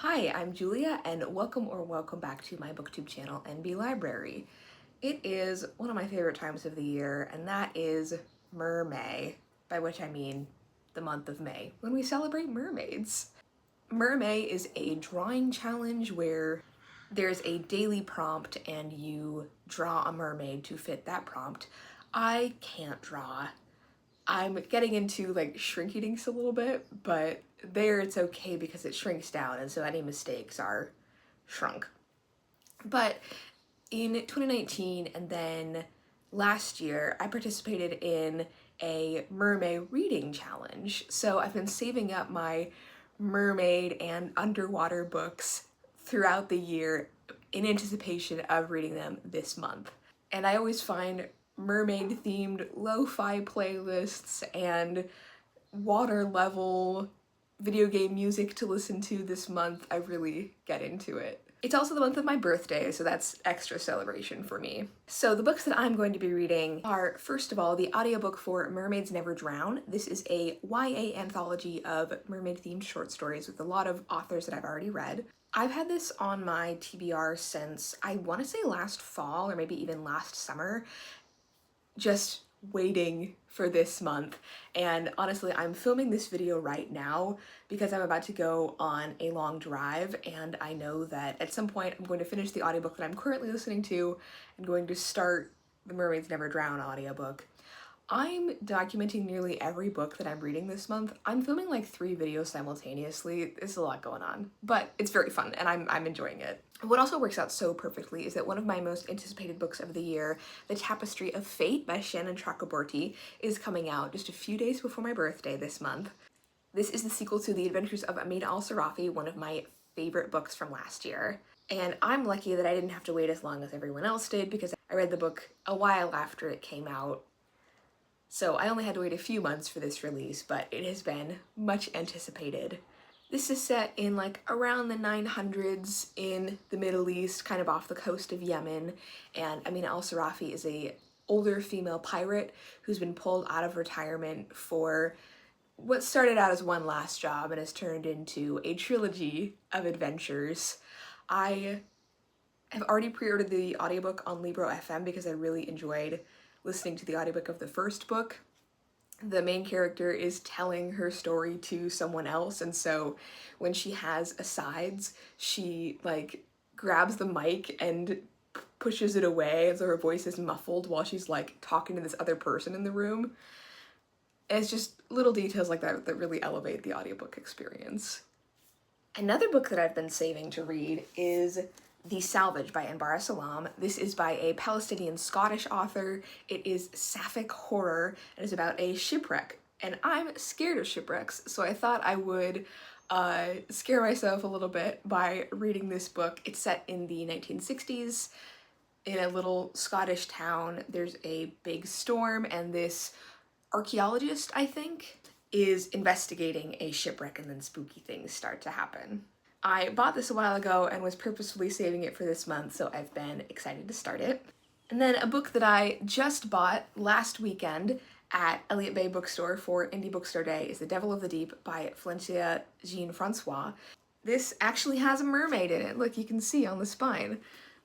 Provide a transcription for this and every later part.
Hi, I'm Julia, and welcome back to my booktube channel, NB Library. It is one of my favorite times of the year, and that is MerMay, by which I mean the month of May, when we celebrate mermaids. MerMay is a drawing challenge where there's a daily prompt and you draw a mermaid to fit that prompt. I can't draw. I'm getting into like shrinky dinks a little bit, but there it's okay because it shrinks down and so any mistakes are shrunk. But in 2019 and then last year, I participated in a MerMay reading challenge. So I've been saving up my mermaid and underwater books throughout the year in anticipation of reading them this month. And I always find mermaid themed lo-fi playlists and water level video game music to listen to this month. I really get into it. It's also the month of my birthday, so that's extra celebration for me. So the books that I'm going to be reading are, first of all, the audiobook for Mermaids Never Drown. This is a YA anthology of mermaid-themed short stories with a lot of authors that I've already read. I've had this on my TBR since, I want to say last fall or maybe even last summer, just waiting for this month. And honestly, I'm filming this video right now because I'm about to go on a long drive, and I know that at some point I'm going to finish the audiobook that I'm currently listening to and going to start the Mermaids Never Drown audiobook. I'm documenting nearly every book that I'm reading this month. I'm filming like 3 videos simultaneously. There's a lot going on, but it's very fun and I'm enjoying it. What also works out so perfectly is that one of my most anticipated books of the year, The Tapestry of Fate by Shannon Chakraborty, is coming out just a few days before my birthday this month. This is the sequel to The Adventures of Amina al-Sarafi, one of my favorite books from last year. And I'm lucky that I didn't have to wait as long as everyone else did because I read the book a while after it came out. So I only had to wait a few months for this release, but it has been much anticipated. This is set in like around the 900s in the Middle East, kind of off the coast of Yemen, and Amina al-Sarafi is a older female pirate who's been pulled out of retirement for what started out as one last job and has turned into a trilogy of adventures. I have already pre-ordered the audiobook on Libro FM because I really enjoyed listening to the audiobook of the first book. The main character is telling her story to someone else, and so when she has asides, she like grabs the mic and pushes it away, and so her voice is muffled while she's like talking to this other person in the room. And it's just little details like that that really elevate the audiobook experience. Another book that I've been saving to read is The Salvage by Anbar Salam. This is by a Palestinian-Scottish author. It is sapphic horror and is about a shipwreck. And I'm scared of shipwrecks, so I thought I would scare myself a little bit by reading this book. It's set in the 1960s in a little Scottish town. There's a big storm, and this archaeologist, I think, is investigating a shipwreck, and then spooky things start to happen. I bought this a while ago and was purposefully saving it for this month, so I've been excited to start it. And then a book that I just bought last weekend at Elliott Bay Bookstore for Indie Bookstore Day is The Devil of the Deep by Valencia Jean-Francois. This actually has a mermaid in it. Look, you can see on the spine.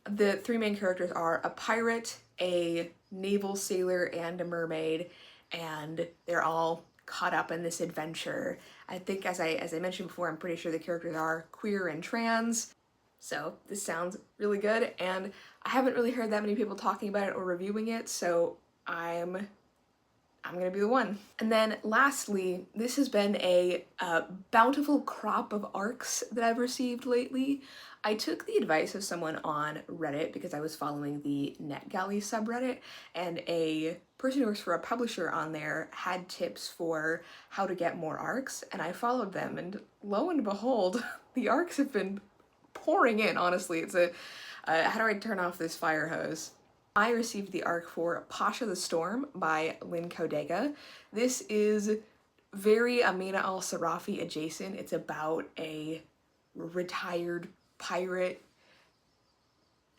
The 3 main characters are a pirate, a naval sailor, and a mermaid, and they're all caught up in this adventure. I think, as I mentioned before, I'm pretty sure the characters are queer and trans, so this sounds really good, and I haven't really heard that many people talking about it or reviewing it, so I'm gonna be the one. And then lastly, this has been a bountiful crop of ARCs that I've received lately. I took the advice of someone on Reddit because I was following the NetGalley subreddit, and a person who works for a publisher on there had tips for how to get more ARCs, and I followed them, and lo and behold, the ARCs have been pouring in, honestly. It's a, how do I turn off this fire hose? I received the ARC for Pasha the Storm by Lynn Kodega. This is very Amina al-Sarafi adjacent. It's about a retired pirate,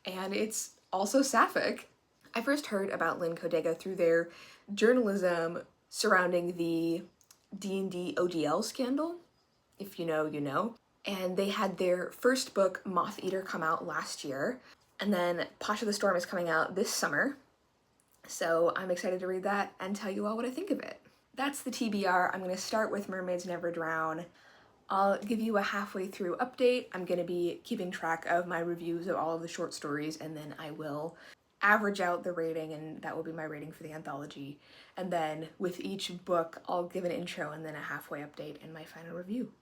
and it's also sapphic. I first heard about Lynn Kodega through their journalism surrounding the D&D OGL scandal. If you know, you know. and they had their first book, Moth Eater, come out last year, and then Pasha the Storm is coming out this summer. So I'm excited to read that and tell you all what I think of it. That's the TBR. I'm going to start with Mermaids Never Drown. I'll give you a halfway through update. I'm going to be keeping track of my reviews of all of the short stories, and then I will average out the rating, and that will be my rating for the anthology. And then with each book, I'll give an intro and then a halfway update and my final review.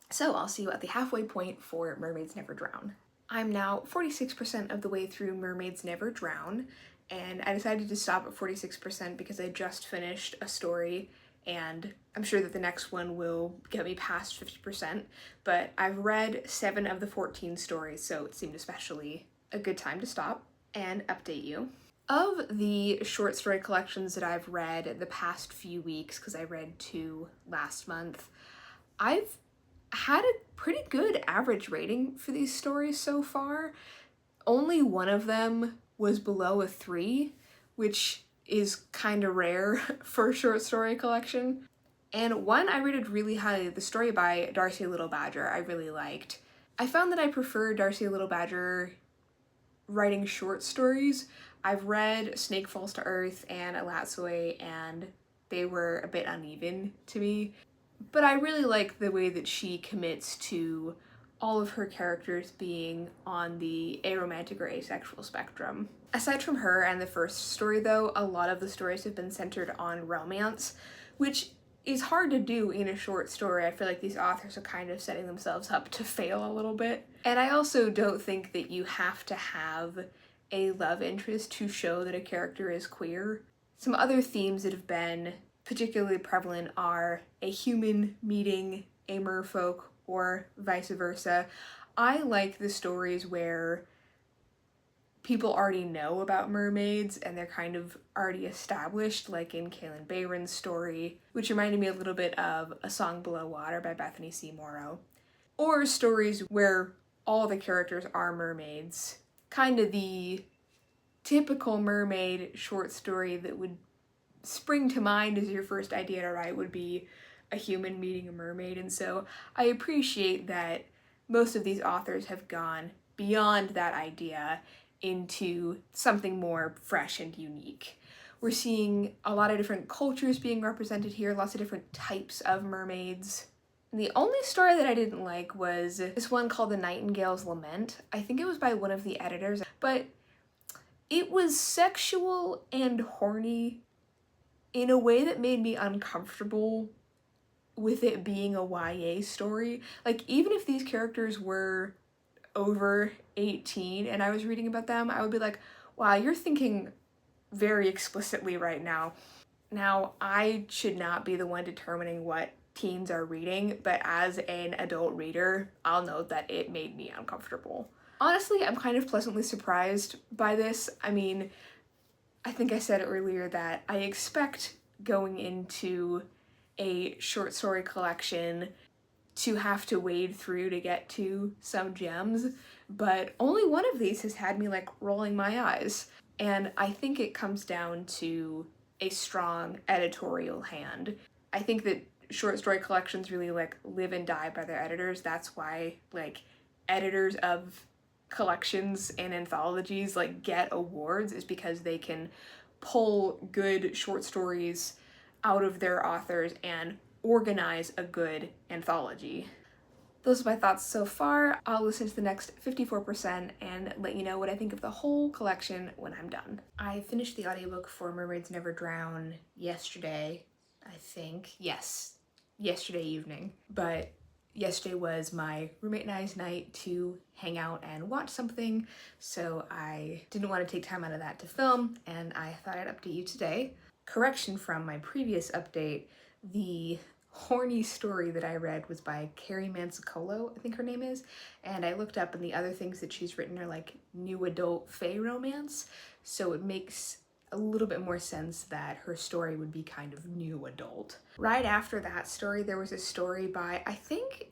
So I'll see you at the halfway point for Mermaids Never Drown. I'm now 46% of the way through Mermaids Never Drown, and I decided to stop at 46% because I just finished a story, and I'm sure that the next one will get me past 50%, but I've read 7 of the 14 stories, so it seemed especially a good time to stop and update you. Of the short story collections that I've read the past few weeks, because I read 2 last month, I've had a pretty good average rating for these stories so far. Only one of them was below a 3, which is kind of rare for a short story collection. And one I rated really highly, the story by Darcy Little Badger, I really liked. I found that I prefer Darcy Little Badger writing short stories. I've read Snake Falls to Earth and Alatsoi, and they were a bit uneven to me. But I really like the way that she commits to all of her characters being on the aromantic or asexual spectrum. Aside from her and the first story though, a lot of the stories have been centered on romance, which is hard to do in a short story. I feel like these authors are kind of setting themselves up to fail a little bit. And I also don't think that you have to have a love interest to show that a character is queer. Some other themes that have been particularly prevalent are a human meeting a merfolk or vice versa. I like the stories where people already know about mermaids and they're kind of already established, like in Kaylin Bayron's story, which reminded me a little bit of A Song Below Water by Bethany C. Morrow. Or stories where all the characters are mermaids. Kind of the typical mermaid short story that would spring to mind as your first idea to write would be a human meeting a mermaid, and so I appreciate that most of these authors have gone beyond that idea into something more fresh and unique. We're seeing a lot of different cultures being represented here, lots of different types of mermaids. And the only story that I didn't like was this one called The Nightingale's Lament. I think it was by one of the editors, but it was sexual and horny in a way that made me uncomfortable with it being a YA story. Like, even if these characters were over 18 and I was reading about them, I would be like, wow, you're thinking very explicitly right now. Now, I should not be the one determining what teens are reading, but as an adult reader, I'll note that it made me uncomfortable. Honestly, I'm kind of pleasantly surprised by this. I mean, I think I said earlier that I expect going into a short story collection to have to wade through to get to some gems, but only one of these has had me like rolling my eyes. And I think it comes down to a strong editorial hand. I think that short story collections really like live and die by their editors. That's why like editors of collections and anthologies like get awards, is because they can pull good short stories out of their authors and organize a good anthology. Those are my thoughts so far. I'll listen to the next 54% and let you know what I think of the whole collection when I'm done. I finished the audiobook for Mermaids Never Drown yesterday, I think. Yes, yesterday evening. But yesterday was my roommate and I's night to hang out and watch something, so I didn't want to take time out of that to film, and I thought I'd update you today. Correction from my previous update, the horny story that I read was by Carrie Mansicolo, I think her name is, and I looked up and the other things that she's written are like new adult fae romance, so it makes a little bit more sense that her story would be kind of new adult. Right after that story, there was a story by, I think,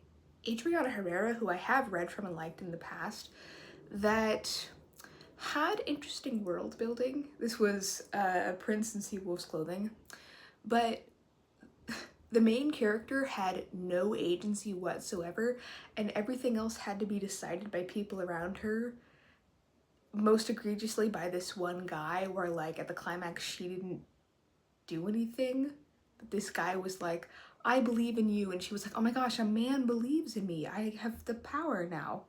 Adriana Herrera, who I have read from and liked in the past, that had interesting world building. This was a prince in sea wolf's clothing, but The main character had no agency whatsoever, and everything else had to be decided by people around her, most egregiously by this one guy, where like at the climax she didn't do anything, but this guy was like, I believe in you, and she was like, oh my gosh, a man believes in me, I have the power now.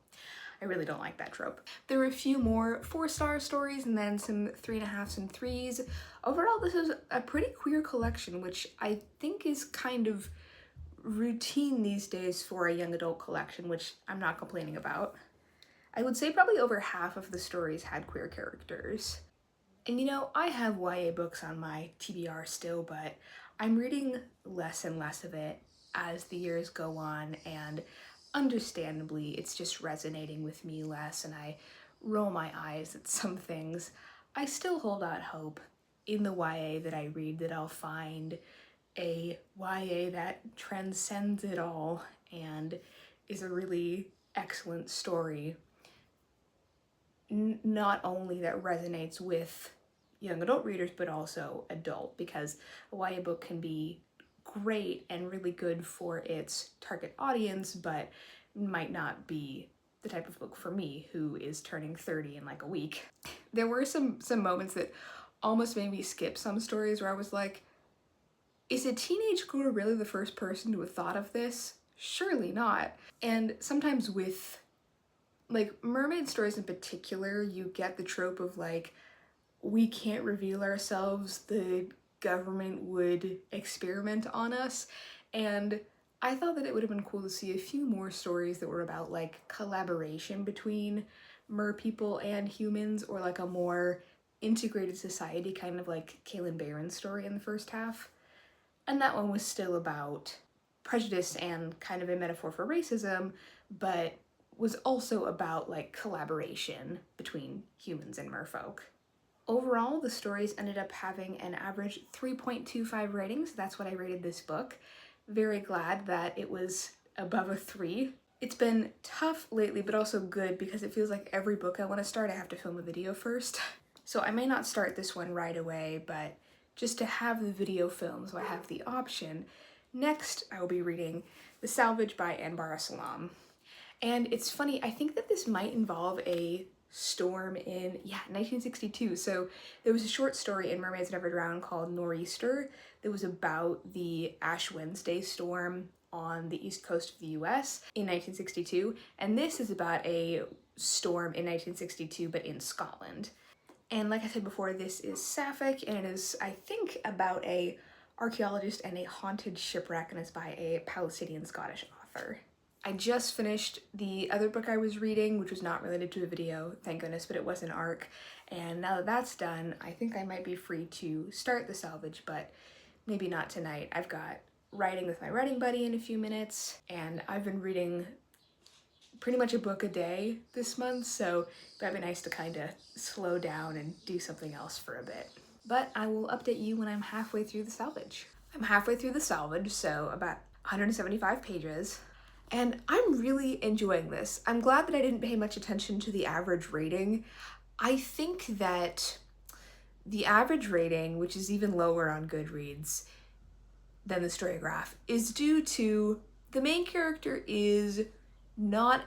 I really don't like that trope. There were a few more 4-star stories and then some 3.5s and 3s. Overall, this is a pretty queer collection, which I think is kind of routine these days for a young adult collection, which I'm not complaining about. I would say probably over half of the stories had queer characters. And you know, I have YA books on my TBR still, but I'm reading less and less of it as the years go on, and understandably, it's just resonating with me less, and I roll my eyes at some things. I still hold out hope in the YA that I read that I'll find a YA that transcends it all and is a really excellent story. Not only that resonates with young adult readers, but also adult, because a YA book can be great and really good for its target audience, but might not be the type of book for me, who is turning 30 in like a week. There were some moments that almost made me skip some stories where I was like, is a teenage girl really the first person to have thought of this? Surely not. And sometimes with like mermaid stories in particular, you get the trope of like, we can't reveal ourselves, the government would experiment on us. And I thought that it would have been cool to see a few more stories that were about like collaboration between mer people and humans, or like a more integrated society, kind of like Kaylin Barron's story in the first half. And that one was still about prejudice and kind of a metaphor for racism, but was also about like collaboration between humans and merfolk. Overall, the stories ended up having an average 3.25 ratings. That's what I rated this book. Very glad that it was above a 3. It's been tough lately, but also good, because it feels like every book I want to start, I have to film a video first. So I may not start this one right away, but just to have the video film so I have the option. Next, I will be reading The Salvage by Anbar Salam. And it's funny, I think that this might involve a storm in 1962. So there was a short story in Mermaids Never Drown called Nor'easter that was about the Ash Wednesday storm on the east coast of the US in 1962, and this is about a storm in 1962 but in Scotland. And like I said before, this is sapphic, and it is, I think, about a archaeologist and a haunted shipwreck, and it's by a Palestinian Scottish author. I just finished the other book I was reading, which was not related to a video, thank goodness, but it was an arc. And now that that's done, I think I might be free to start The Salvage, but maybe not tonight. I've got writing with my writing buddy in a few minutes, and I've been reading pretty much a book a day this month, so that'd be nice to kind of slow down and do something else for a bit. But I will update you when I'm halfway through The Salvage. I'm halfway through The Salvage, so about 175 pages. And I'm really enjoying this. I'm glad that I didn't pay much attention to the average rating. I think that the average rating, which is even lower on Goodreads than the Storygraph, is due to the main character is not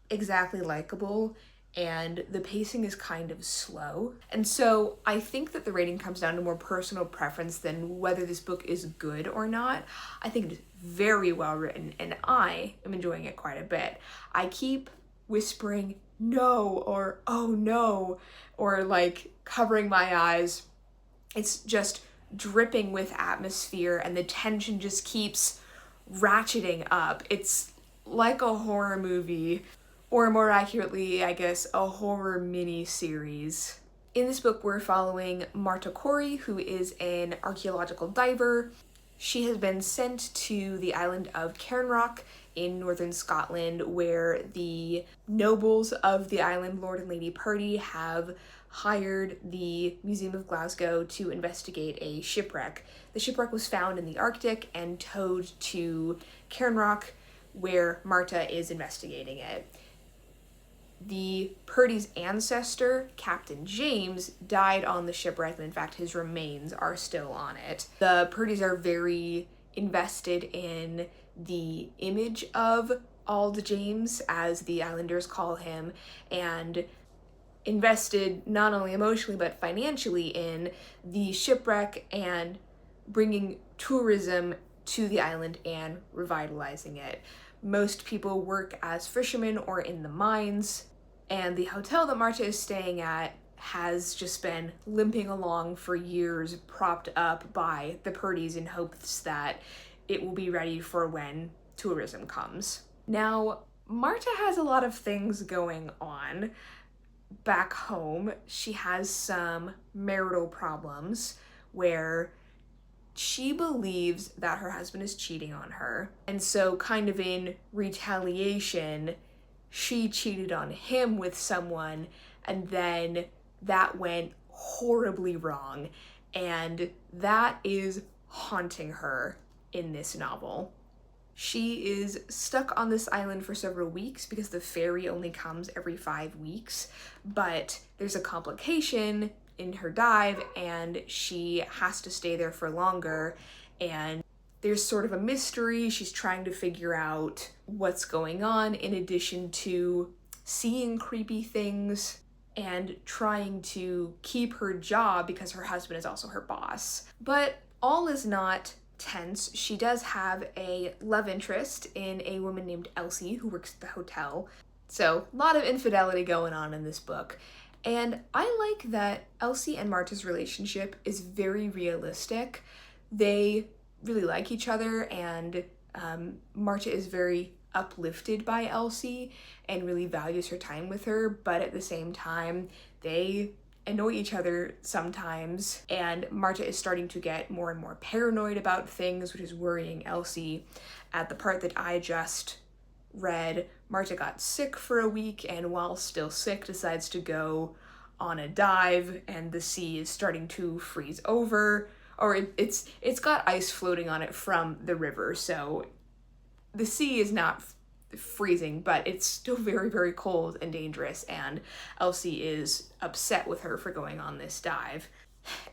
exactly likable, and the pacing is kind of slow. And so I think that the rating comes down to more personal preference than whether this book is good or not. I think it is very well written, and I am enjoying it quite a bit. I keep whispering no, or oh no, or like covering my eyes. It's just dripping with atmosphere, and the tension just keeps ratcheting up. It's like a horror movie, or more accurately, I guess, a horror mini-series. In this book, we're following Marta Corey, who is an archaeological diver. She has been sent to the island of Cairnrock in northern Scotland, where the nobles of the island, Lord and Lady Purdy, have hired the Museum of Glasgow to investigate a shipwreck. The shipwreck was found in the Arctic and towed to Cairnrock, where Marta is investigating it. The Purdy's ancestor, Captain James, died on the shipwreck, and in fact his remains are still on it. The Purdy's are very invested in the image of Ald James, as the islanders call him, and invested not only emotionally but financially in the shipwreck and bringing tourism to the island and revitalizing it. Most people work as fishermen or in the mines, and the hotel that Marta is staying at has just been limping along for years, propped up by the Purdy's in hopes that it will be ready for when tourism comes. Now, Marta has a lot of things going on. Back home, she has some marital problems where she believes that her husband is cheating on her. And so kind of in retaliation, she cheated on him with someone, and then that went horribly wrong. And that is haunting her in this novel. She is stuck on this island for several weeks because the ferry only comes every 5 weeks, but there's a complication in her dive and she has to stay there for longer, and there's sort of a mystery. She's trying to figure out what's going on, in addition to seeing creepy things and trying to keep her job because her husband is also her boss. But all is not tense. She does have a love interest in a woman named Elsie who works at the hotel. So a lot of infidelity going on in this book. And I like that Elsie and Marta's relationship is very realistic. They really like each other, and Marta is very uplifted by Elsie and really values her time with her, but at the same time, they annoy each other sometimes, and Marta is starting to get more and more paranoid about things, which is worrying Elsie. At the part that I just read, Marta got sick for a week, and while still sick, decides to go on a dive, and the sea is starting to freeze over, or it's got ice floating on it from the river, so the sea is not freezing, but it's still very, very cold and dangerous, and Elsie is upset with her for going on this dive.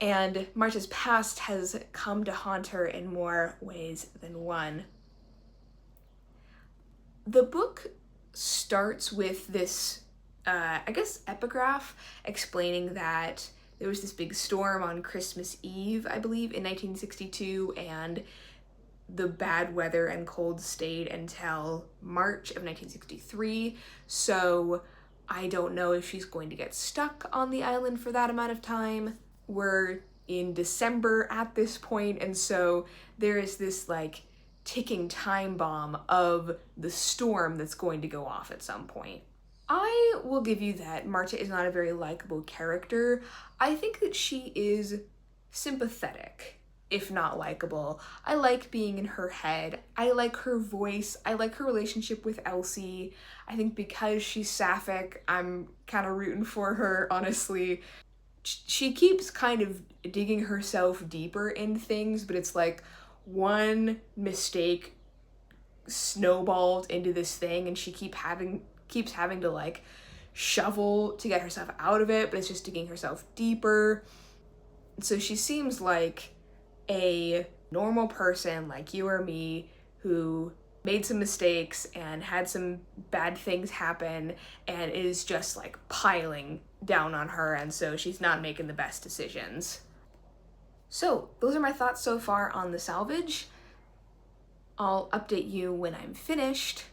And Marta's past has come to haunt her in more ways than one. The book starts with this, epigraph explaining that there was this big storm on Christmas Eve, I believe, in 1962, and the bad weather and cold stayed until March of 1963. So I don't know if she's going to get stuck on the island for that amount of time. We're in December at this point, and so there is this ticking time bomb of the storm that's going to go off at some point. I will give you that Marta is not a very likable character. I think that she is sympathetic, if not likable. I like being in her head. I like her voice. I like her relationship with Elsie. I think because she's sapphic, I'm kind of rooting for her, honestly. She keeps kind of digging herself deeper in things, but it's like one mistake snowballed into this thing, and she keeps having to shovel to get herself out of it, but it's just digging herself deeper. So she seems like a normal person like you or me who made some mistakes and had some bad things happen and is just piling down on her, and so she's not making the best decisions. So those are my thoughts so far on the Salvage. I'll update you when I'm finished.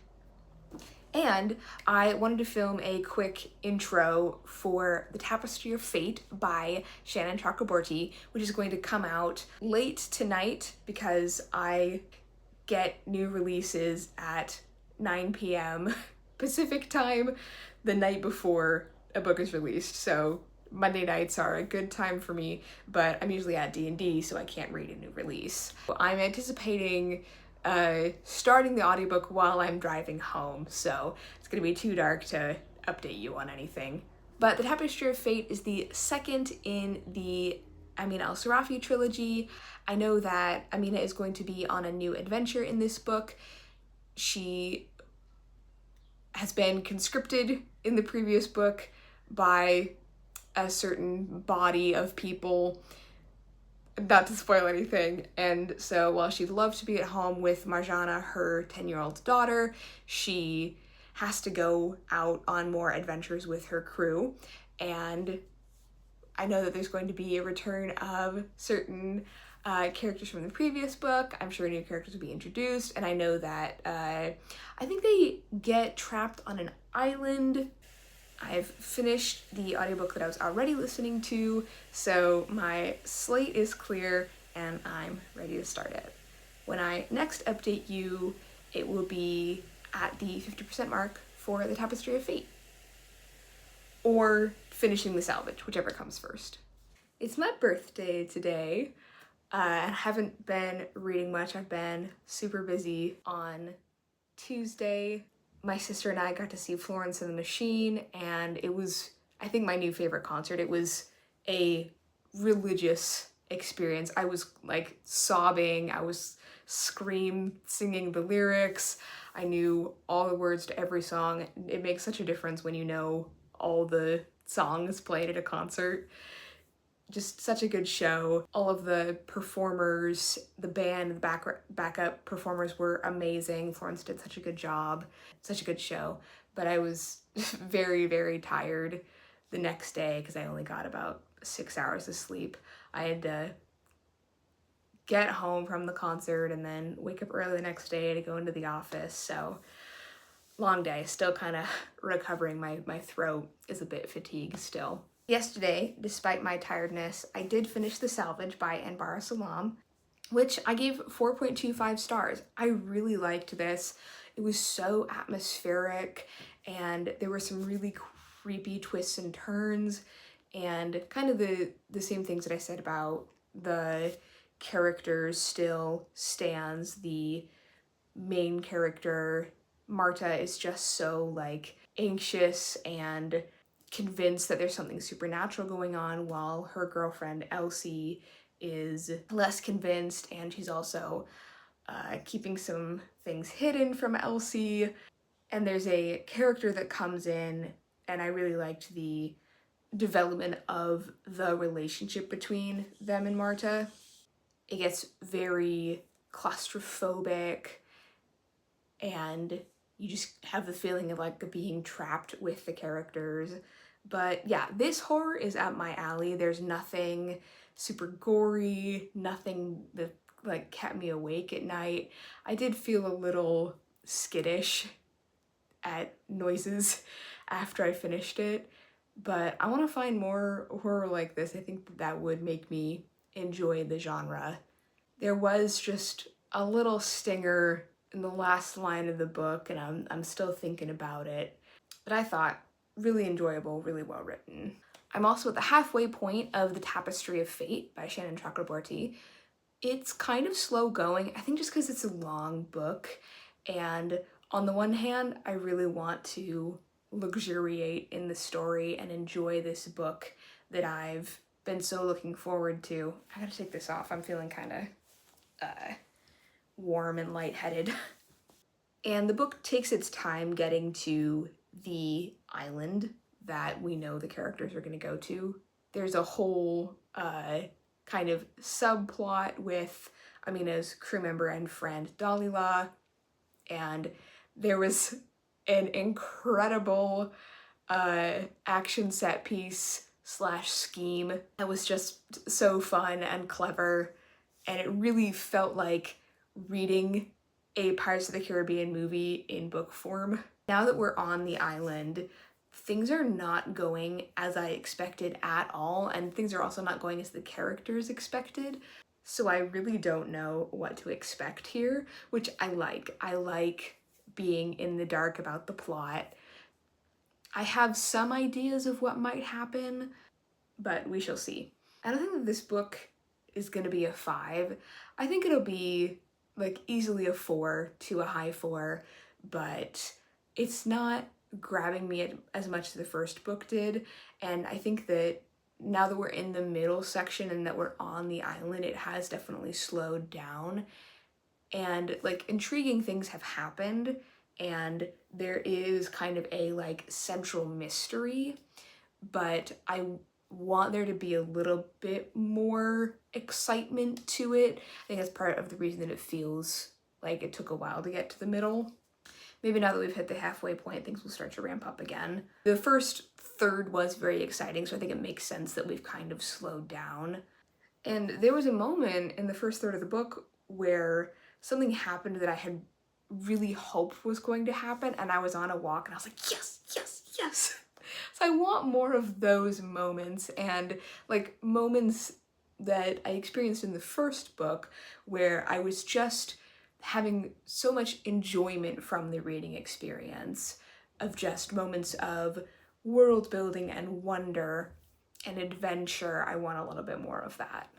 And I wanted to film a quick intro for The Tapestry of Fate by Shannon Chakraborty, which is going to come out late tonight because I get new releases at 9 p.m. Pacific time the night before a book is released. So Monday nights are a good time for me, but I'm usually at D&D, so I can't read a new release. I'm anticipating starting the audiobook while I'm driving home, so it's gonna be too dark to update you on anything. But The Tapestry of Fate is the second in the Amina al-Sarafi trilogy. I know that Amina is going to be on a new adventure in this book. She has been conscripted in the previous book by a certain body of people, not to spoil anything. And so while she'd love to be at home with Marjana, her 10-year-old daughter, she has to go out on more adventures with her crew. And I know that there's going to be a return of certain characters from the previous book. I'm sure new characters will be introduced, and I know that I think they get trapped on an island. I've finished the audiobook that I was already listening to, so my slate is clear and I'm ready to start it. When I next update you, it will be at the 50% mark for the Tapestry of Fate, or finishing the Salvage, whichever comes first. It's my birthday today. I haven't been reading much. I've been super busy. On Tuesday, my sister and I got to see Florence and the Machine, and it was, I think, my new favorite concert. It was a religious experience. I was like sobbing. I was singing the lyrics. I knew all the words to every song. It makes such a difference when you know all the songs played at a concert. Just such a good show. All of the performers, the band, the backup performers were amazing. Florence did such a good job. Such a good show. But I was very, very tired the next day because I only got about 6 hours of sleep. I had to get home from the concert and then wake up early the next day to go into the office. So long day, still kind of recovering. My throat is a bit fatigued still. Yesterday, despite my tiredness, I did finish The Salvage by Anbar Salam, which I gave 4.25 stars. I really liked this. It was so atmospheric, and there were some really creepy twists and turns, and kind of the same things that I said about the characters still stands. The main character, Marta, is just so like anxious and convinced that there's something supernatural going on, while her girlfriend Elsie is less convinced, and she's also keeping some things hidden from Elsie. And there's a character that comes in, and I really liked the development of the relationship between them and Marta. It gets very claustrophobic, and you just have the feeling of like being trapped with the characters. But yeah, this horror is up my alley. There's nothing super gory, nothing that like kept me awake at night. I did feel a little skittish at noises after I finished it, but I want to find more horror like this. I think that would make me enjoy the genre. There was just a little stinger in the last line of the book, and I'm still thinking about it, but I thought really enjoyable, really well written. I'm also at the halfway point of The Tapestry of Fate by Shannon Chakraborty. It's kind of slow going, I think just because it's a long book, and on the one hand, I really want to luxuriate in the story and enjoy this book that I've been so looking forward to. I gotta take this off. I'm feeling kind of warm and lightheaded. And the book takes its time getting to the island that we know the characters are going to go to. There's a whole kind of subplot with Amina's crew member and friend Dalila, and there was an incredible action set piece / scheme that was just so fun and clever, and it really felt like reading a Pirates of the Caribbean movie in book form. Now that we're on the island, things are not going as I expected at all, and things are also not going as the characters expected. So I really don't know what to expect here, which I like. I like being in the dark about the plot. I have some ideas of what might happen, but we shall see. I don't think that this book is gonna be a 5. I think it'll be like easily a 4 to a high 4, but it's not grabbing me as much as the first book did. And I think that now that we're in the middle section and that we're on the island, it has definitely slowed down, and like intriguing things have happened, and there is kind of a like central mystery, but I want there to be a little bit more excitement to it. I think that's part of the reason that it feels like it took a while to get to the middle. Maybe now that we've hit the halfway point, things will start to ramp up again. The first third was very exciting, so I think it makes sense that we've kind of slowed down. And there was a moment in the first third of the book where something happened that I had really hoped was going to happen, and I was on a walk and I was like, yes, yes, yes. So I want more of those moments, and like moments that I experienced in the first book where I was just having so much enjoyment from the reading experience, of just moments of world building and wonder and adventure. I want a little bit more of that.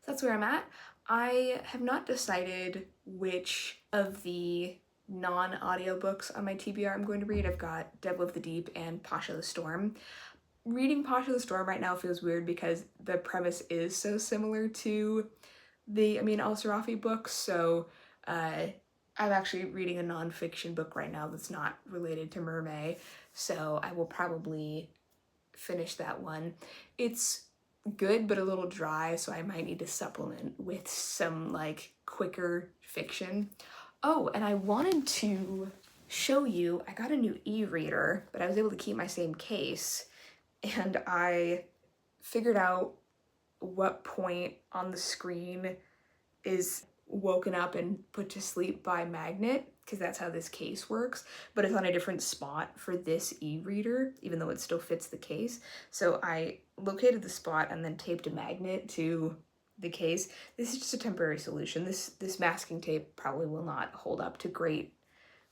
So that's where I'm at. I have not decided which of the non-audiobooks on my TBR I'm going to read. I've got Devil of the Deep and Pasha the Storm. Reading Pasha the Storm right now feels weird because the premise is so similar to the Amin al-Sarafi books, so I'm actually reading a nonfiction book right now that's not related to MerMay, so I will probably finish that one. It's good but a little dry, so I might need to supplement with some like quicker fiction. Oh, and I wanted to show you, I got a new e-reader, but I was able to keep my same case, and I figured out what point on the screen is woken up and put to sleep by magnet, because that's how this case works, but it's on a different spot for this e-reader, even though it still fits the case. So I located the spot and then taped a magnet to the case. This is just a temporary solution. This masking tape probably will not hold up to great,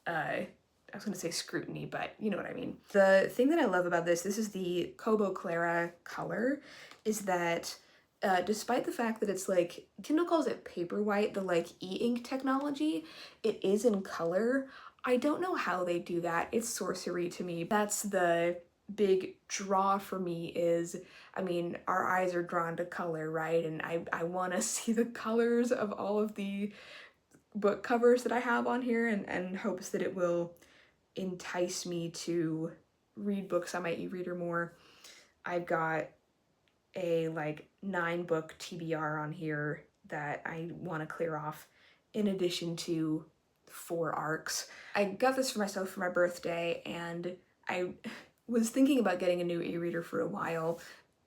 I was gonna say scrutiny, but you know what I mean. The thing that I love about this is the Cobo Clara color, is that despite the fact that it's like, Kindle calls it Paperwhite, the like e-ink technology, it is in color. I don't know how they do that. It's sorcery to me. That's the big draw for me is, I mean, our eyes are drawn to color, right? And I want to see the colors of all of the book covers that I have on here, and hopes that it will entice me to read books on my e-reader more. I've got a like 9-book TBR on here that I want to clear off, in addition to 4 arcs. I got this for myself for my birthday, and I was thinking about getting a new e-reader for a while.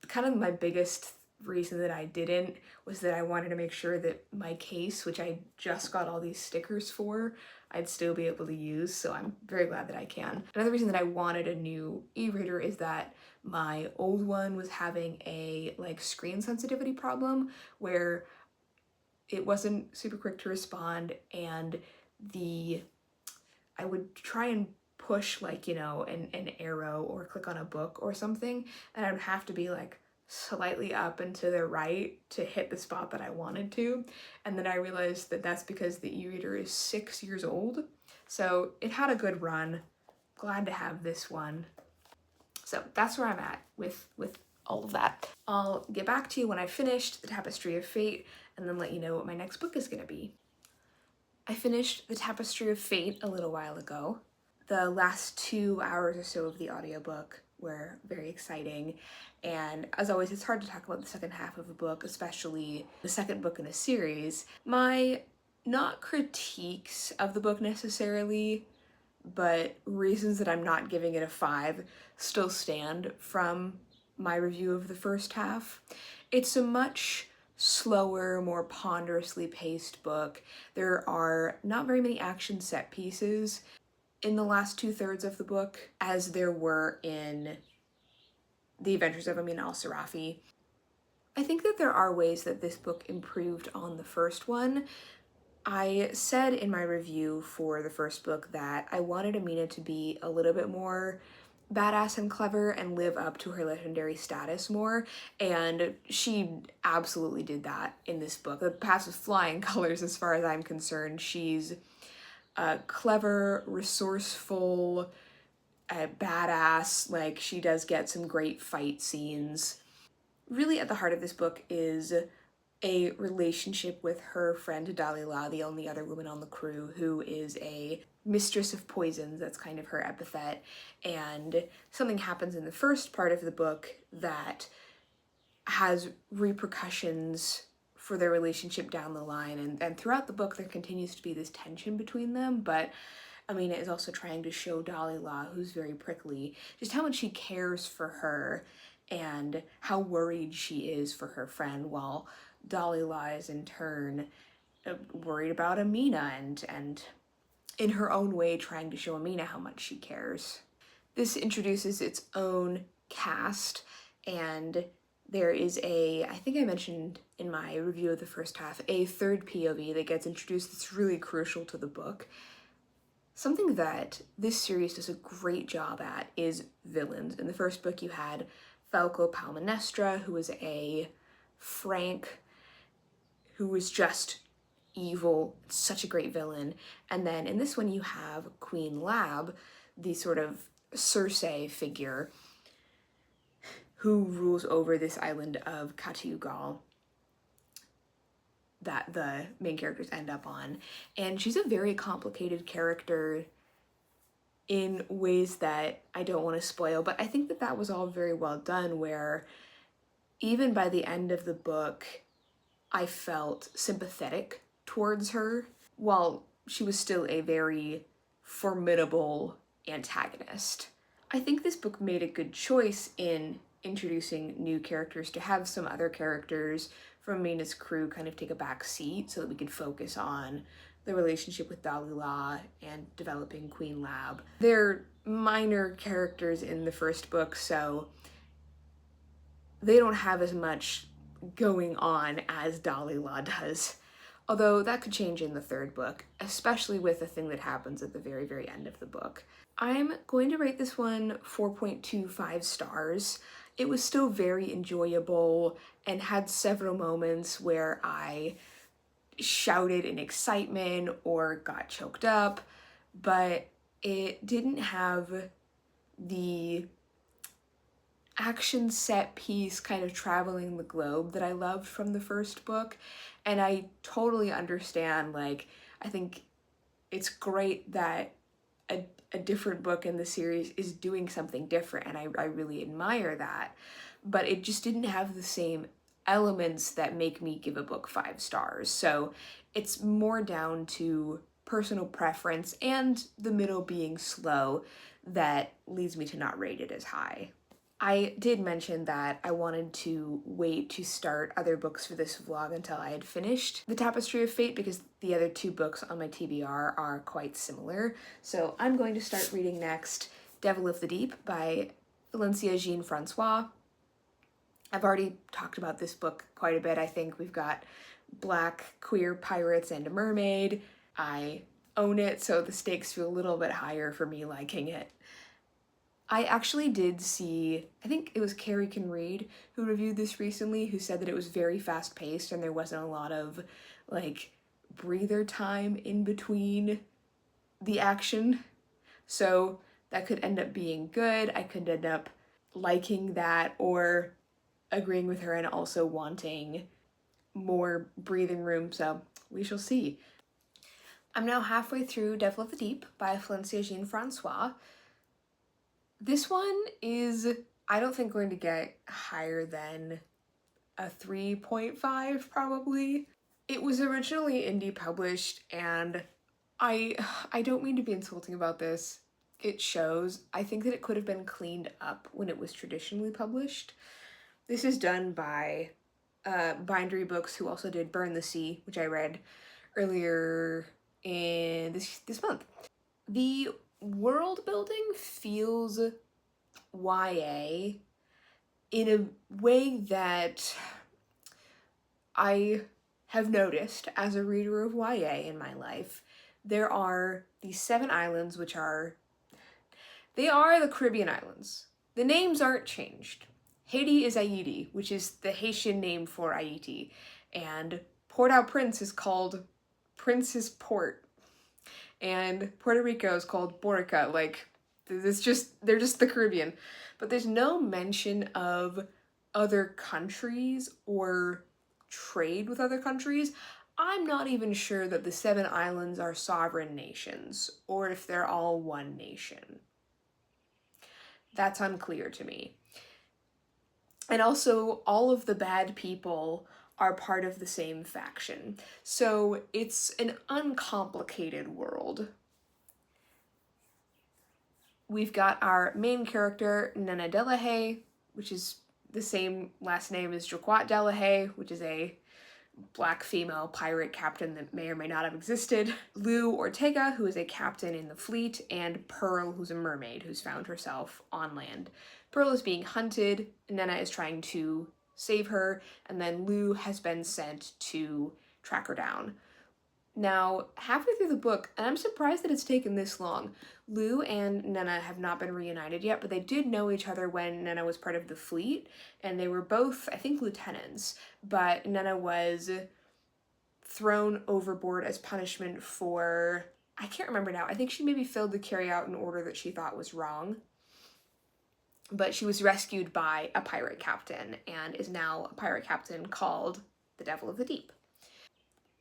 Kind of my biggest reason that I didn't was that I wanted to make sure that my case, which I just got all these stickers for, I'd still be able to use, so I'm very glad that I can. Another reason that I wanted a new e-reader is that my old one was having a like screen sensitivity problem where it wasn't super quick to respond, and I would try and push like, you know, an arrow or click on a book or something, and I would have to be like slightly up and to the right to hit the spot that I wanted to. And then I realized that that's because the e-reader is 6 years old. So it had a good run. Glad to have this one. So that's where I'm at with all of that. I'll get back to you when I finished The Tapestry of Fate, and then let you know what my next book is gonna be. I finished The Tapestry of Fate a little while ago. The last 2 hours or so of the audiobook were very exciting, and as always, it's hard to talk about the second half of a book, especially the second book in a series. My, not critiques of the book necessarily, but reasons that I'm not giving it a 5 still stand from my review of the first half. It's a much slower, more ponderously paced book. There are not very many action set pieces in the last 2/3 of the book, as there were in The Adventures of Amin al-Sarafi. I think that there are ways that this book improved on the first one. I said in my review for the first book that I wanted Amina to be a little bit more badass and clever and live up to her legendary status more, and she absolutely did that in this book. It passes flying colors as far as I'm concerned. She's clever, resourceful, badass. Like, she does get some great fight scenes. Really at the heart of this book is a relationship with her friend Dalila, the only other woman on the crew, who is a mistress of poisons. That's kind of her epithet. And something happens in the first part of the book that has repercussions for their relationship down the line. And throughout the book, there continues to be this tension between them, but Amina is also trying to show Dalila, who's very prickly, just how much she cares for her and how worried she is for her friend, while Dalila is in turn worried about Amina and in her own way trying to show Amina how much she cares. This introduces its own cast, and there is I think I mentioned in my review of the first half, a third POV that gets introduced that's really crucial to the book. Something that this series does a great job at is villains. In the first book, you had Falco Palmanestra, who was a Frank, who was just evil, such a great villain. And then in this one, you have Queen Lab, the sort of Circe figure, who rules over this island of Katugal that the main characters end up on. And she's a very complicated character in ways that I don't want to spoil, but I think that that was all very well done, where even by the end of the book, I felt sympathetic towards her, while she was still a very formidable antagonist. I think this book made a good choice in introducing new characters, to have some other characters from Mina's crew kind of take a back seat so that we could focus on the relationship with Dalila and developing Queen Lab. They're minor characters in the first book, so they don't have as much going on as Dalila does. Although that could change in the third book, especially with the thing that happens at the very, very end of the book. I'm going to rate this one 4.25 stars. It was still very enjoyable and had several moments where I shouted in excitement or got choked up, but it didn't have the action set piece kind of traveling the globe that I loved from the first book. And I totally understand, like, I think it's great that a different book in the series is doing something different, and I really admire that, but it just didn't have the same elements that make me give a book 5 stars. So it's more down to personal preference and the middle being slow that leads me to not rate it as high. I did mention that I wanted to wait to start other books for this vlog until I had finished The Tapestry of Fate, because the other 2 books on my TBR are quite similar. So I'm going to start reading next Devil of the Deep by Valencia Jean-Francois. I've already talked about this book quite a bit. I think we've got black queer pirates and a mermaid. I own it, so the stakes feel a little bit higher for me liking it. I actually did see, I think it was Carrie Can Read who reviewed this recently, who said that it was very fast-paced and there wasn't a lot of, like, breather time in between the action. So that could end up being good. I could end up liking that or agreeing with her and also wanting more breathing room, so we shall see. I'm now halfway through Devil of the Deep by Valencia Jean-Francois. This one is, I don't think, going to get higher than a 3.5 probably. It was originally indie published, and I don't mean to be insulting about this. It shows. I think that it could have been cleaned up when it was traditionally published. This is done by Bindery Books, who also did Burn the Sea, which I read earlier in this month. The world building feels YA in a way that I have noticed as a reader of YA in my life. There are these 7 islands, which are the Caribbean islands. The names aren't changed. Haiti is Haiti, which is the Haitian name for Haiti, and Port-au-Prince is called Princess Port, and Puerto Rico is called Borica. Like, they're just the Caribbean. But there's no mention of other countries or trade with other countries. I'm not even sure that the 7 islands are sovereign nations, or if they're all one nation. That's unclear to me. And also, all of the bad people are part of the same faction. So it's an uncomplicated world. We've got our main character, Nana Delahaye, which is the same last name as Jaquat Delahaye, which is a black female pirate captain that may or may not have existed. Lou Ortega, who is a captain in the fleet, and Pearl, who's a mermaid who's found herself on land. Pearl is being hunted, Nana is trying to save her, and then Lou has been sent to track her down. Now, halfway through the book, and I'm surprised that it's taken this long, Lou and Nana have not been reunited yet, but they did know each other when Nana was part of the fleet, and they were both, I think, lieutenants, but Nana was thrown overboard as punishment for, I can't remember now, I think she maybe failed to carry out an order that she thought was wrong, but she was rescued by a pirate captain, and is now a pirate captain called the Devil of the Deep.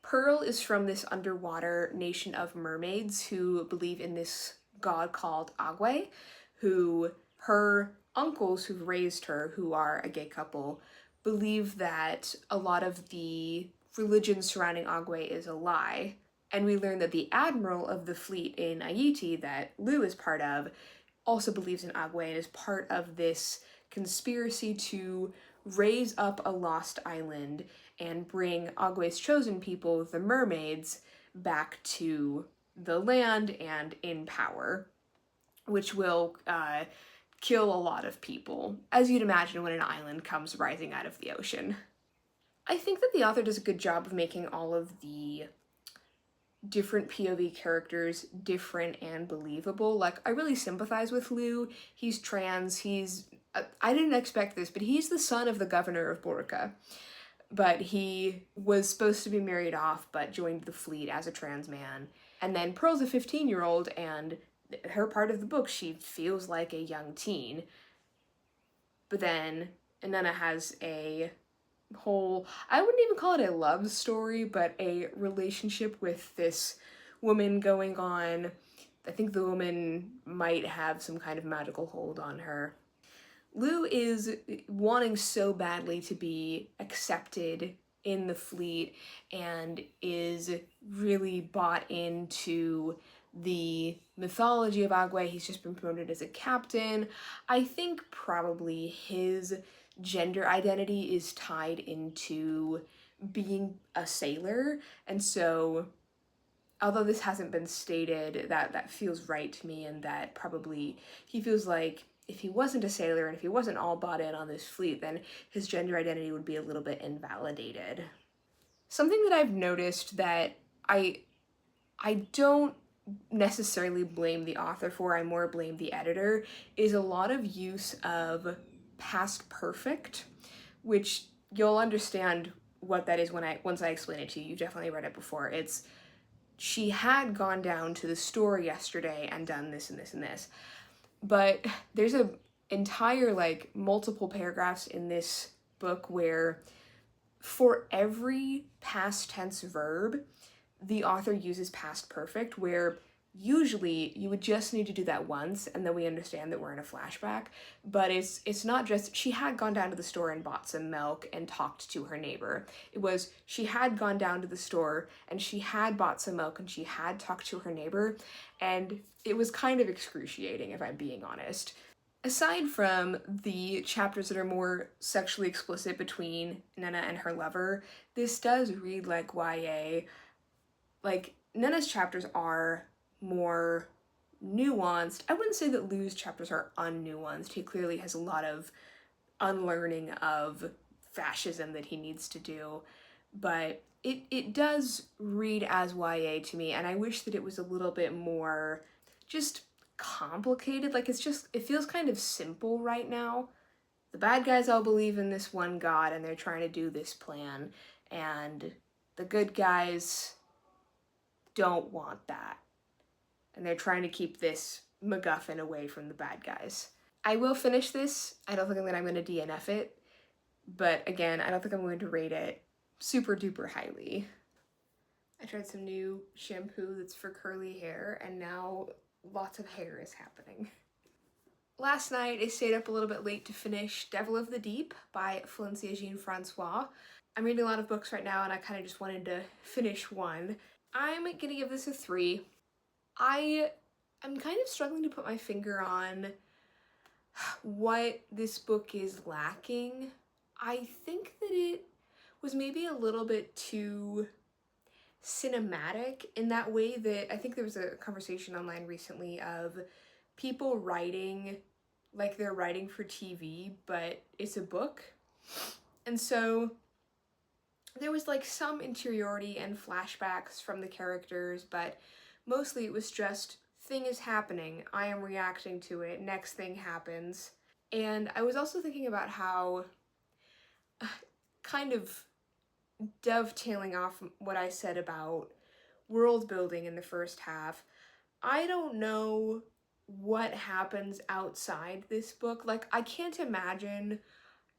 Pearl is from this underwater nation of mermaids who believe in this god called Agwe, who her uncles who've raised her, who are a gay couple, believe that a lot of the religion surrounding Agwe is a lie. And we learn that the admiral of the fleet in Ayiti that Lou is part of also believes in Agwe and is part of this conspiracy to raise up a lost island and bring Agwe's chosen people, the mermaids, back to the land and in power, which will kill a lot of people, as you'd imagine when an island comes rising out of the ocean. I think that the author does a good job of making all of the different POV characters different and believable. Like, I really sympathize with Lou. He's trans, I didn't expect this, but he's the son of the governor of Borca. But he was supposed to be married off, but joined the fleet as a trans man. And then Pearl's a 15-year-old, and her part of the book, she feels like a young teen. But then Nana has a whole, I wouldn't even call it a love story, but a relationship with this woman going on. I think the woman might have some kind of magical hold on her. Lou is wanting so badly to be accepted in the fleet and is really bought into the mythology of Agwe. He's just been promoted as a captain. I think probably his gender identity is tied into being a sailor, and so although this hasn't been stated, that feels right to me, and that probably he feels like if he wasn't a sailor and if he wasn't all bought in on this fleet, then his gender identity would be a little bit invalidated. Something that I've noticed that I don't necessarily blame the author for, I more blame the editor, is a lot of use of past perfect, which you'll understand what that is once I explain it to you. You've definitely read it before. It's, she had gone down to the store yesterday and done this and this and this. But there's a entire, like, multiple paragraphs in this book where for every past tense verb, the author uses past perfect, where usually you would just need to do that once and then we understand that we're in a flashback. But it's not just she had gone down to the store and bought some milk and talked to her neighbor. It was she had gone down to the store and she had bought some milk and she had talked to her neighbor, and it was kind of excruciating, if I'm being honest. Aside from the chapters that are more sexually explicit between Nana and her lover, this does read like YA. Like, Nana's chapters are more nuanced. I wouldn't say that Lou's chapters are unnuanced. He clearly has a lot of unlearning of fascism that he needs to do, but it does read as YA to me, and I wish that it was a little bit more just complicated. Like, it feels kind of simple right now. The bad guys all believe in this one god and they're trying to do this plan, and the good guys don't want that. And they're trying to keep this MacGuffin away from the bad guys. I will finish this. I don't think that I'm going to DNF it. But again, I don't think I'm going to rate it super duper highly. I tried some new shampoo that's for curly hair, and now lots of hair is happening. Last night I stayed up a little bit late to finish Devil of the Deep by Valencia Jean-Francois. I'm reading a lot of books right now and I kind of just wanted to finish one. I'm gonna give this a 3. I'm kind of struggling to put my finger on what this book is lacking. I think that it was maybe a little bit too cinematic in that way that I think there was a conversation online recently of people writing like they're writing for TV, but it's a book. And so there was like some interiority and flashbacks from the characters, but mostly it was just thing is happening, I am reacting to it, next thing happens. And I was also thinking about how kind of dovetailing off what I said about world building in the first half, I don't know what happens outside this book. Like, I can't imagine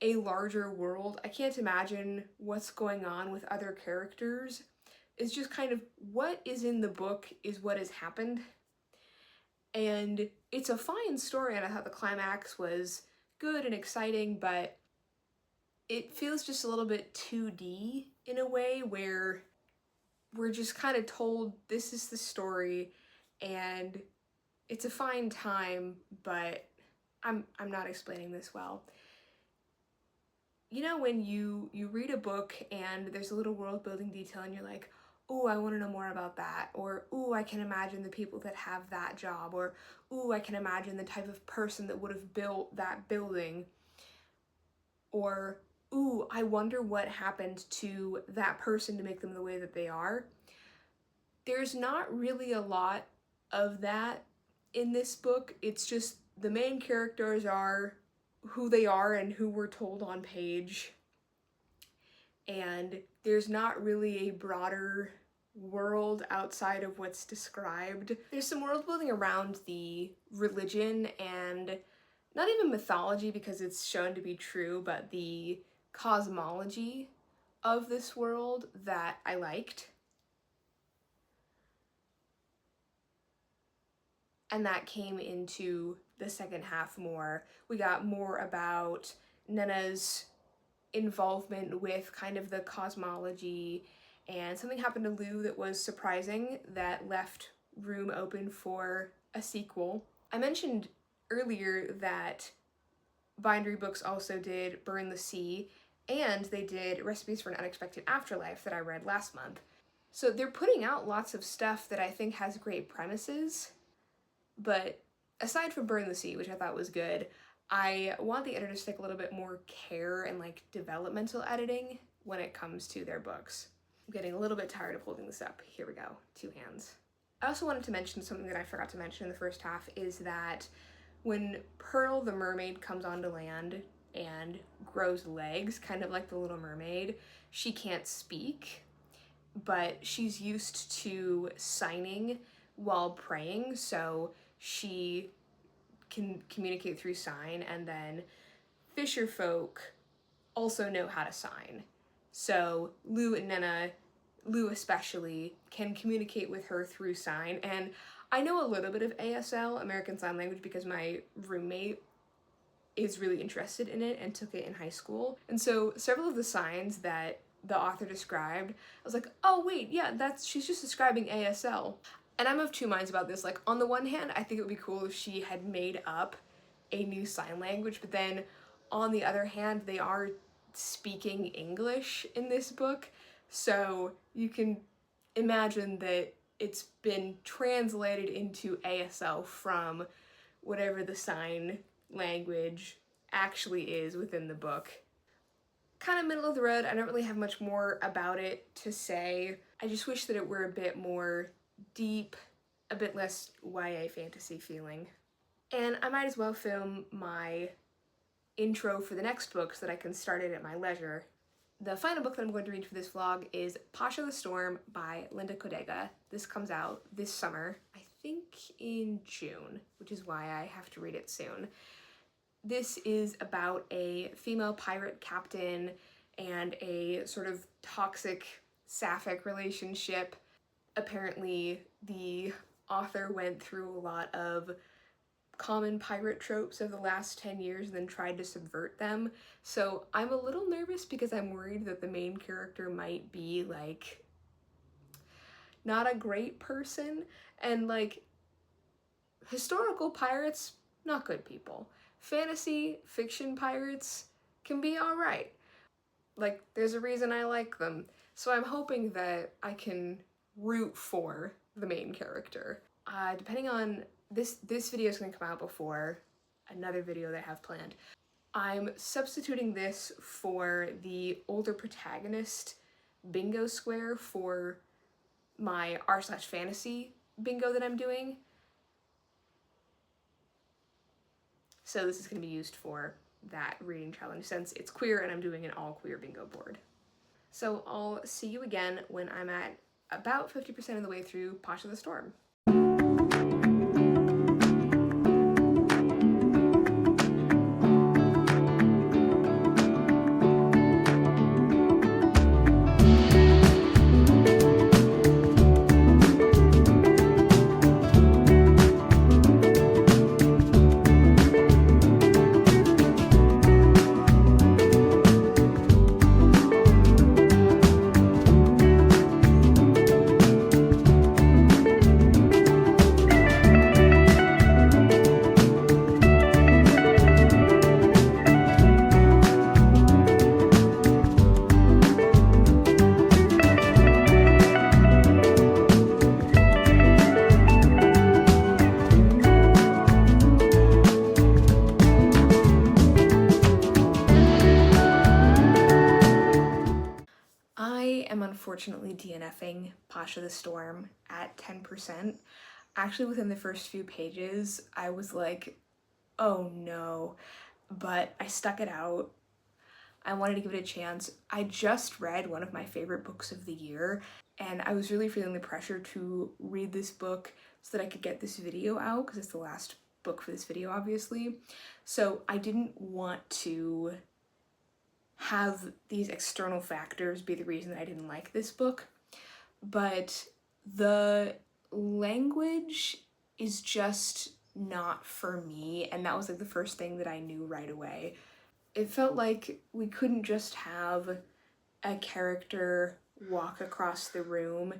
a larger world. I can't imagine what's going on with other characters. It's just kind of what is in the book is what has happened. And it's a fine story, and I thought the climax was good and exciting, but it feels just a little bit 2D in a way where we're just kind of told this is the story and it's a fine time, but I'm not explaining this well. You know when you read a book and there's a little world building detail and you're like, oh, I want to know more about that, or oh, I can imagine the people that have that job, or oh, I can imagine the type of person that would have built that building, or ooh, I wonder what happened to that person to make them the way that they are. There's not really a lot of that in this book. It's just the main characters are who they are and who we're told on page. And there's not really a broader world outside of what's described. There's some world building around the religion and not even mythology because it's shown to be true, but the cosmology of this world that I liked. And that came into the second half more. We got more about Nena's involvement with kind of the cosmology, and something happened to Lou that was surprising that left room open for a sequel. I mentioned earlier that Bindery Books also did Burn the Sea, and they did Recipes for an Unexpected Afterlife that I read last month. So they're putting out lots of stuff that I think has great premises, but aside from Burn the Sea, which I thought was good, I want the editors to take a little bit more care and like developmental editing when it comes to their books. I'm getting a little bit tired of holding this up. Here we go, 2 hands. I also wanted to mention something that I forgot to mention in the first half is that when Pearl the mermaid comes onto land and grows legs, kind of like the Little Mermaid, she can't speak, but she's used to signing while praying, so she can communicate through sign, and then fisher folk also know how to sign. So Lou and Nena, Lou especially, can communicate with her through sign, and I know a little bit of ASL, American Sign Language, because my roommate is really interested in it and took it in high school. And so several of the signs that the author described, I was like, oh wait, yeah, she's just describing ASL. And I'm of 2 minds about this. Like, on the one hand, I think it would be cool if she had made up a new sign language, but then on the other hand, they are speaking English in this book, so you can imagine that it's been translated into ASL from whatever the sign language actually is within the book. Kind of middle of the road. I don't really have much more about it to say. I just wish that it were a bit more deep, a bit less YA fantasy feeling. And I might as well film my intro for the next book so that I can start it at my leisure. The final book that I'm going to read for this vlog is Pasha the Storm by Linda Codega. This comes out this summer, I think in June, which is why I have to read it soon. This is about a female pirate captain and a sort of toxic sapphic relationship. Apparently, the author went through a lot of common pirate tropes of the last 10 years and then tried to subvert them. So I'm a little nervous because I'm worried that the main character might be like not a great person, and like historical pirates, not good people. Fantasy fiction pirates can be all right. Like, there's a reason I like them. So I'm hoping that I can root for the main character. Depending on this video is going to come out before another video that I have planned. I'm substituting this for the older protagonist bingo square for my r/fantasy bingo that I'm doing. So this is going to be used for that reading challenge since it's queer and I'm doing an all queer bingo board. So I'll see you again when I'm at about 50% of the way through Pasha the Storm. I am unfortunately DNFing Pasha the Storm at 10%. Actually, within the first few pages, I was like, oh no, but I stuck it out. I wanted to give it a chance. I just read one of my favorite books of the year, and I was really feeling the pressure to read this book so that I could get this video out, because it's the last book for this video, obviously. So I didn't want to have these external factors be the reason that I didn't like this book, but the language is just not for me, and that was like the first thing that I knew right away. It felt like we couldn't just have a character walk across the room.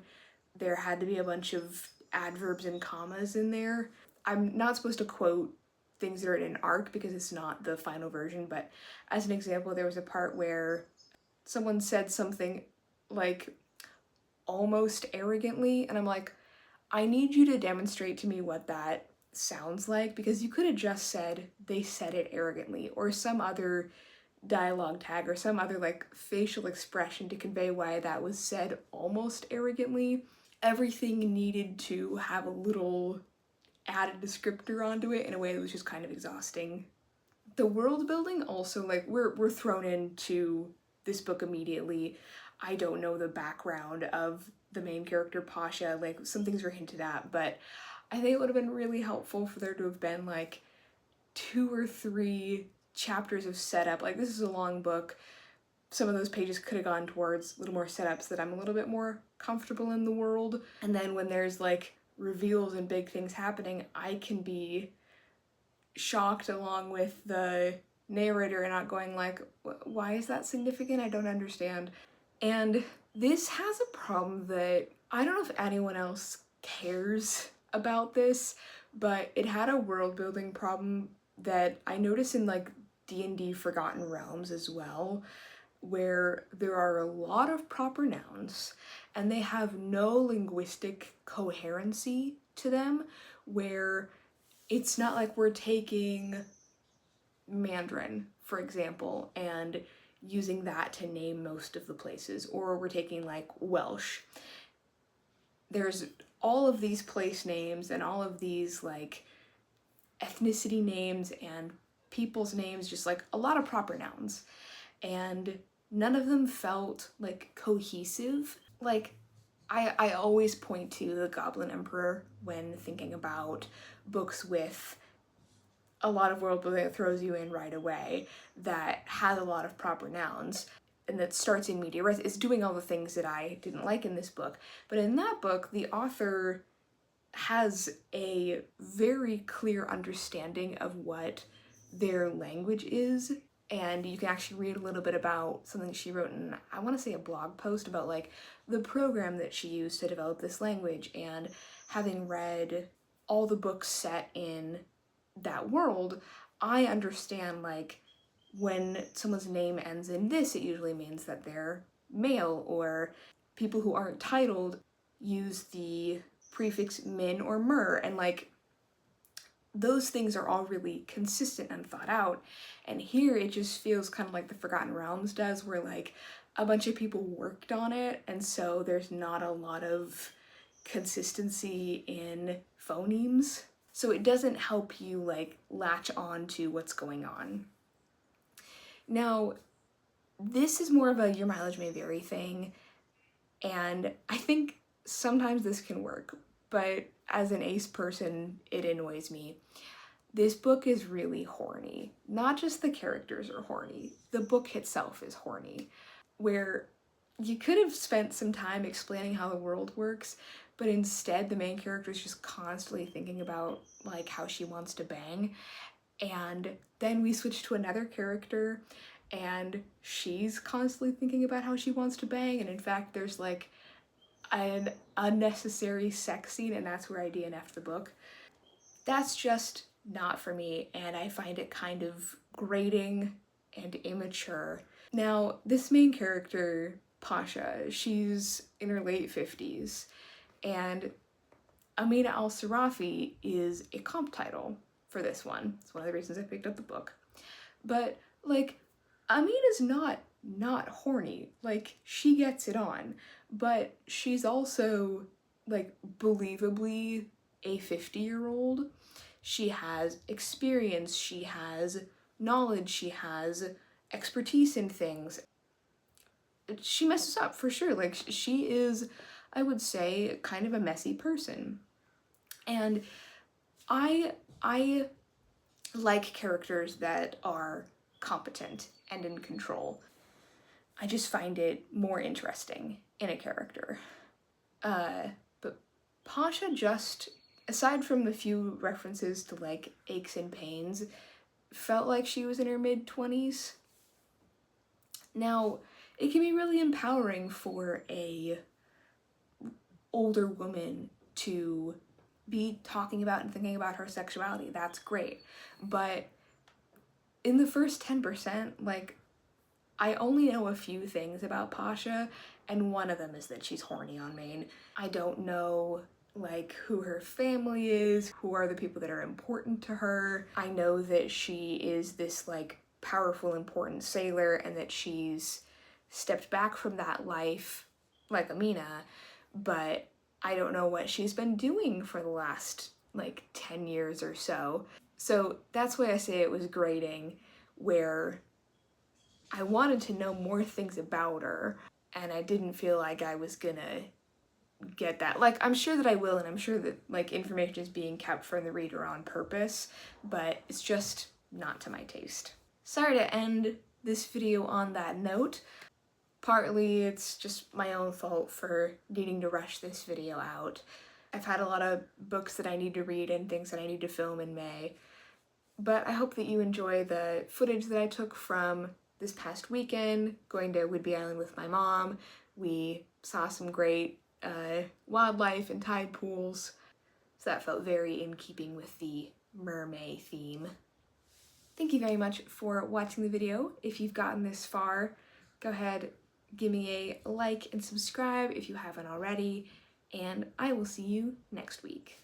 There had to be a bunch of adverbs and commas in there. I'm not supposed to quote things that are in an arc because it's not the final version, but as an example, there was a part where someone said something like almost arrogantly, and I'm like, I need you to demonstrate to me what that sounds like, because you could have just said they said it arrogantly, or some other dialogue tag or some other like facial expression to convey why that was said almost arrogantly. Everything needed to have a little added descriptor onto it in a way that was just kind of exhausting. The world building also, like, we're thrown into this book immediately. I don't know the background of the main character Pasha, like some things are hinted at, but I think it would have been really helpful for there to have been like 2 or 3 chapters of setup. Like, this is a long book. Some of those pages could have gone towards a little more setup so that I'm a little bit more comfortable in the world. And then when there's like reveals and big things happening, I can be shocked along with the narrator and not going like, why is that significant? I don't understand. And this has a problem that I don't know if anyone else cares about this, but it had a world building problem that I noticed in like D&D Forgotten Realms as well, where there are a lot of proper nouns and they have no linguistic coherency to them, where it's not like we're taking Mandarin, for example, and using that to name most of the places, or we're taking like Welsh. There's all of these place names and all of these like ethnicity names and people's names, just like a lot of proper nouns, and none of them felt like cohesive. Like, I always point to the Goblin Emperor when thinking about books with a lot of world building that throws you in right away, that has a lot of proper nouns, and that starts in media res. It's doing all the things that I didn't like in this book. But in that book, the author has a very clear understanding of what their language is, and you can actually read a little bit about something she wrote in, I want to say, a blog post about like the program that she used to develop this language. And having read all the books set in that world, I understand like when someone's name ends in this, it usually means that they're male, or people who aren't titled use the prefix min or mer, and like those things are all really consistent and thought out. And here it just feels kind of like the Forgotten Realms does, where like a bunch of people worked on it, and so there's not a lot of consistency in phonemes. So it doesn't help you like latch on to what's going on. Now, this is more of a your mileage may vary thing, and I think sometimes this can work, but as an ace person, it annoys me. This book is really horny. Not just the characters are horny, the book itself is horny, where you could have spent some time explaining how the world works, but instead the main character is just constantly thinking about like how she wants to bang. And then we switch to another character and she's constantly thinking about how she wants to bang, and in fact there's like an unnecessary sex scene, and that's where I DNF'd the book. That's just not for me, and I find it kind of grating and immature. Now, this main character, Pasha, she's in her late 50s, and Amina al-Sarafi is a comp title for this one. It's one of the reasons I picked up the book. But, like, Amina's not horny. Like, she gets it on, but she's also, like, believably a 50-year-old. She has experience, she has knowledge, she has expertise in things. She messes up for sure. Like, she is, I would say, kind of a messy person. And I like characters that are competent and in control. I just find it more interesting in a character. But Pasha just, aside from the few references to like aches and pains, felt like she was in her mid-20s. Now, it can be really empowering for a older woman to be talking about and thinking about her sexuality. That's great. But in the first 10%, like, I only know a few things about Pasha, and one of them is that she's horny on main. I don't know like who her family is, who are the people that are important to her. I know that she is this like powerful, important sailor, and that she's stepped back from that life like Amina, but I don't know what she's been doing for the last like 10 years or so. So that's why I say it was grating, where I wanted to know more things about her, and I didn't feel like I was gonna get that. Like, I'm sure that I will, and I'm sure that like information is being kept from the reader on purpose, but it's just not to my taste. Sorry to end this video on that note. Partly it's just my own fault for needing to rush this video out. I've had a lot of books that I need to read and things that I need to film in May, but I hope that you enjoy the footage that I took from this past weekend, going to Whidbey Island with my mom. We saw some great wildlife and tide pools, so that felt very in keeping with the MerMay theme. Thank you very much for watching the video. If you've gotten this far, go ahead, give me a like and subscribe if you haven't already, and I will see you next week.